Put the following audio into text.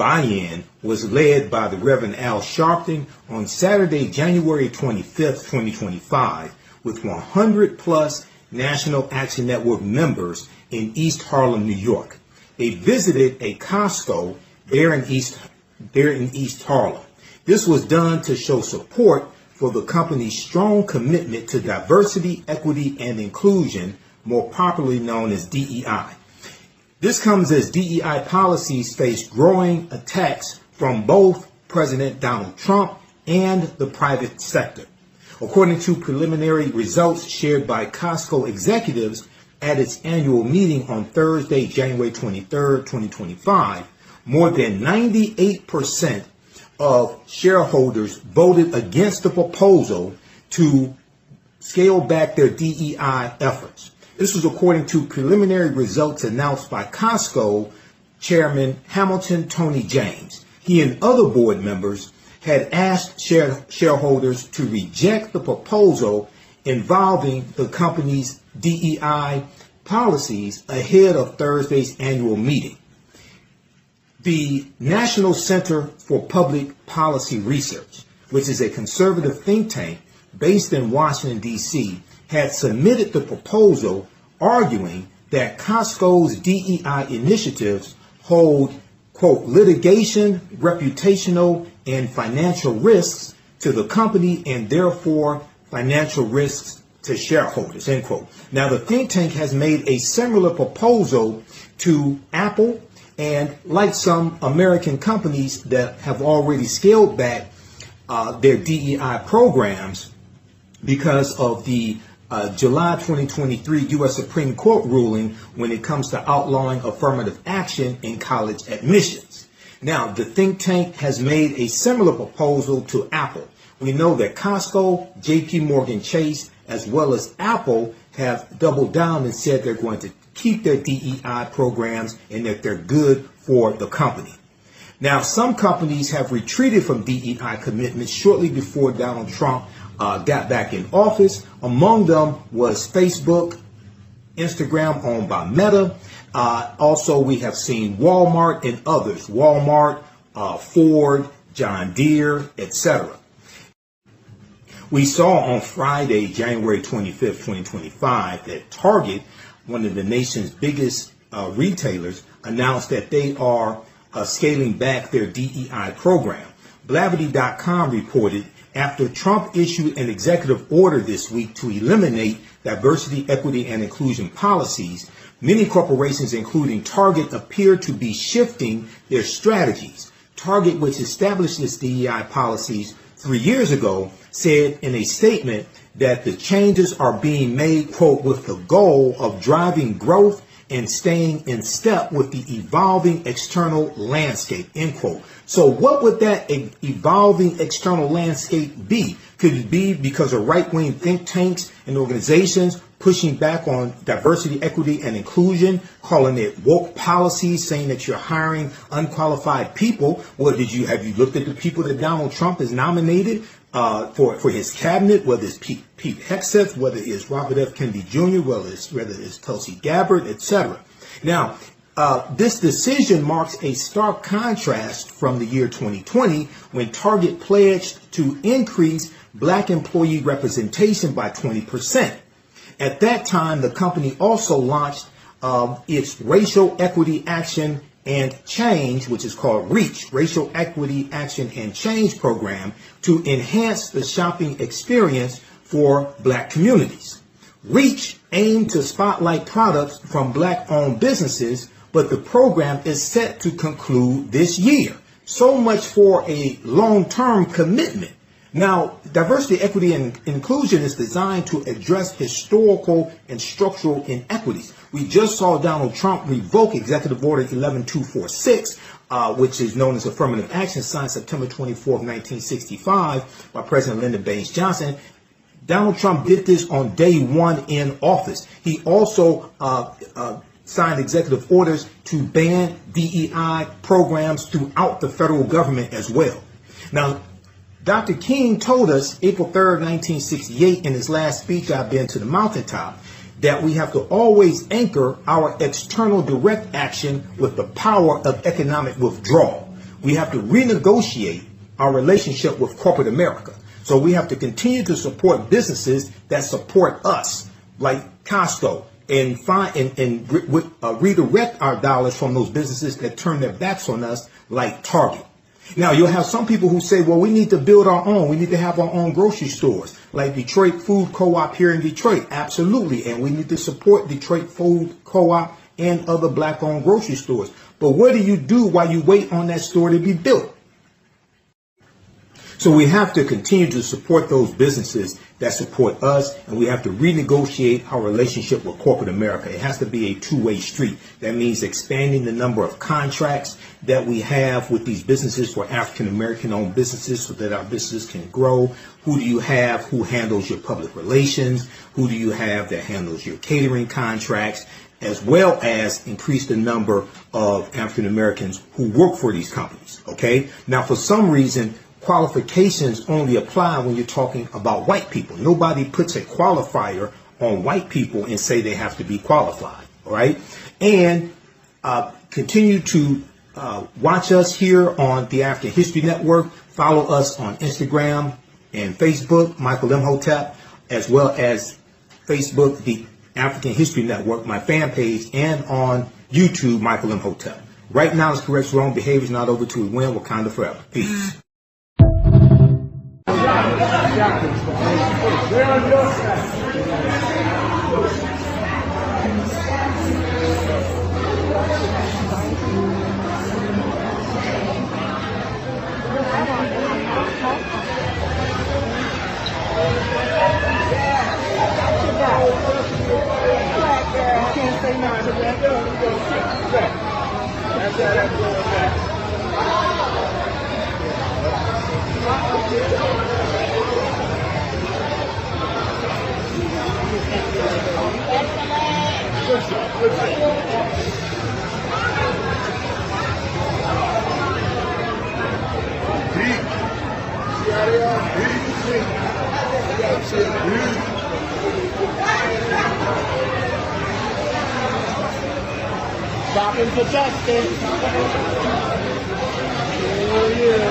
Buy-In was led by the Reverend Al Sharpton on Saturday, January 25th, 2025, with 100 plus National Action Network members in East Harlem, New York. They visited a Costco there in East Harlem. This was done to show support for the company's strong commitment to diversity, equity, and inclusion, more popularly known as DEI. This comes as DEI policies face growing attacks from both President Donald Trump and the private sector. According to preliminary results shared by Costco executives at its annual meeting on Thursday, January 23rd, 2025, more than 98% of shareholders voted against the proposal to scale back their DEI efforts. This was according to preliminary results announced by Costco Chairman Hamilton Tony James. He and other board members had asked shareholders to reject the proposal involving the company's DEI policies ahead of Thursday's annual meeting. The National Center for Public Policy Research, which is a conservative think tank based in Washington, D.C., had submitted the proposal arguing that Costco's DEI initiatives hold, quote, litigation, reputational, and financial risks to the company and therefore financial risks to shareholders, end quote. Now, the think tank has made a similar proposal to Apple, and like some American companies that have already scaled back their DEI programs because of the July 2023 U.S. Supreme Court ruling when it comes to outlawing affirmative action in college admissions. Now, the think tank has made a similar proposal to Apple. We know that Costco, JP Morgan Chase, as well as Apple have doubled down and said they're going to keep their DEI programs and that they're good for the company. Now, some companies have retreated from DEI commitments shortly before Donald Trump got back in office. Among them was Facebook, Instagram owned by Meta. Also, we have seen Walmart and others, Walmart, Ford, John Deere, etc. We saw on Friday, January 25th, 2025, that Target, one of the nation's biggest retailers, announced that they are scaling back their DEI program. Blavity.com reported after Trump issued an executive order this week to eliminate diversity, equity, and inclusion policies, many corporations, including Target, appear to be shifting their strategies. Target, which established its DEI policies 3 years ago, said in a statement that the changes are being made, quote, with the goal of driving growth and staying in step with the evolving external landscape, end quote. So what would that evolving external landscape be? Could it be because of right-wing think tanks and organizations pushing back on diversity, equity, and inclusion, calling it woke policies, saying that you're hiring unqualified people? Well, have you looked at the people that Donald Trump has nominated for his cabinet, whether it's Pete Hegseth, whether it's Robert F. Kennedy Jr., whether it's Tulsi Gabbard, etc. Now, this decision marks a stark contrast from the year 2020 when Target pledged to increase black employee representation by 20%. At that time, the company also launched its Racial Equity Action and Change, which is called REACH, Racial Equity Action and Change Program, to enhance the shopping experience for black communities. REACH aimed to spotlight products from black-owned businesses, but the program is set to conclude this year. So much for a long-term commitment. Now, diversity, equity, and inclusion is designed to address historical and structural inequities. We just saw Donald Trump revoke Executive Order 11246, which is known as affirmative action, signed September 24, 1965 by President Lyndon Baines Johnson. Donald Trump did this on day one in office. He also signed executive orders to ban DEI programs throughout the federal government as well. Now, Dr. King told us April 3rd, 1968, in his last speech, I've Been to the Mountaintop, that we have to always anchor our external direct action with the power of economic withdrawal. We have to renegotiate our relationship with corporate America. So we have to continue to support businesses that support us, like Costco, and redirect our dollars from those businesses that turn their backs on us, like Target. Now, you'll have some people who say, well, we need to build our own. We need to have our own grocery stores, like Detroit Food Co-op here in Detroit. Absolutely. And we need to support Detroit Food Co-op and other black-owned grocery stores. But what do you do while you wait on that store to be built? So we have to continue to support those businesses that support us, and we have to renegotiate our relationship with corporate America. It has to be a two-way street. That means expanding the number of contracts that we have with these businesses for African American owned businesses so that our businesses can grow. Who do you have who handles your public relations? Who do you have that handles your catering contracts? As well as increase the number of African Americans who work for these companies. Okay? Now, for some reason, qualifications only apply when you're talking about white people. Nobody puts a qualifier on white people and say they have to be qualified. All right? And continue to watch us here on the African History Network. Follow us on Instagram and Facebook, Michael Imhotep, as well as Facebook, the African History Network, my fan page, and on YouTube, Michael Imhotep. Right now, it's correct wrong behavior is not over till we win. Wakanda forever. Peace. Stopping for justice. Oh, yeah.